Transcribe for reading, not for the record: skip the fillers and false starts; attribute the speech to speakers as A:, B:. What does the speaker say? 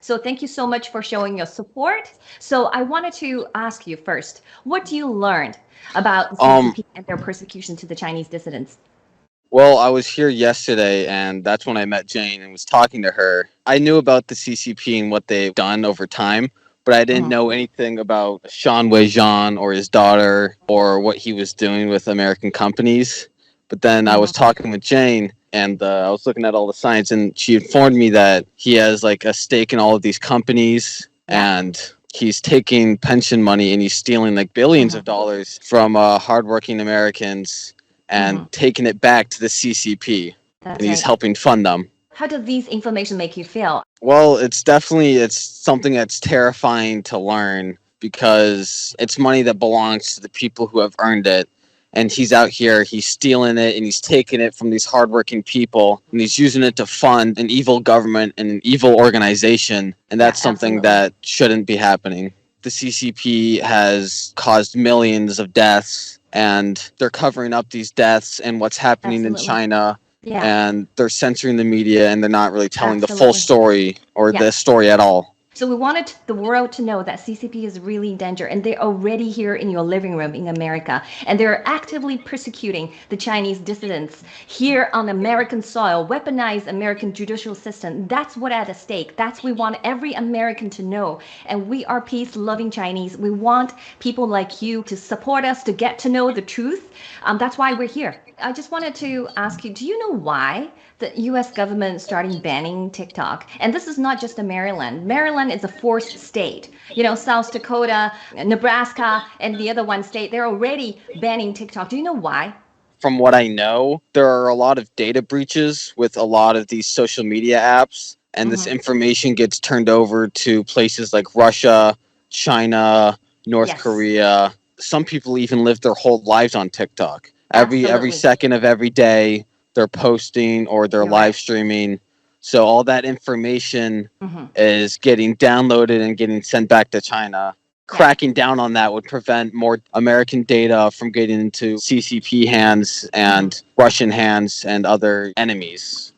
A: So thank you so much for showing your support. So I wanted to ask you first, what do you learn about the CCP and their persecution to the Chinese dissidents?
B: Well, I was here yesterday, and that's when I met Jane and was talking to her. I knew about the CCP and what they've done over time, but I didn't know anything about Sean Weijian or his daughter or what he was doing with American companies. But then I was talking with Jane, and I was looking at all the signs, and she informed me that he has like a stake in all of these companies, and he's taking pension money and he's stealing like billions of dollars from hardworking Americans and taking it back to the CCP.
A: That's
B: and he's
A: right.
B: helping fund them.
A: How does these information make you feel?
B: Well, it's something that's terrifying to learn because it's money that belongs to the people who have earned it. And he's out here, he's stealing it and he's taking it from these hardworking people and he's using it to fund an evil government and an evil organization. And that's something that shouldn't be happening. The CCP has caused millions of deaths and they're covering up these deaths and what's happening in China.
A: Yeah.
B: And they're censoring the media and they're not really telling the full story or the story at all.
A: So we wanted the world to know that CCP is really in danger and they're already here in your living room in America. And they're actively persecuting the Chinese dissidents here on American soil, weaponize American judicial system. That's what at stake. That's what we want every American to know. And we are peace-loving Chinese. We want people like you to support us, to get to know the truth. That's why we're here. I just wanted to ask you, do you know why the U.S. government started banning TikTok? And this is not just Maryland. Maryland is a fourth state. You know, South Dakota, Nebraska, and the other one state, they're already banning TikTok. Do you know why?
B: From what I know, there are a lot of data breaches with a lot of these social media apps. And this information gets turned over to places like Russia, China, North Korea. Some people even live their whole lives on TikTok. Every second of every day, they're posting or they're live streaming. So all that information is getting downloaded and getting sent back to China. Cracking down on that would prevent more American data from getting into CCP hands and Russian hands and other enemies.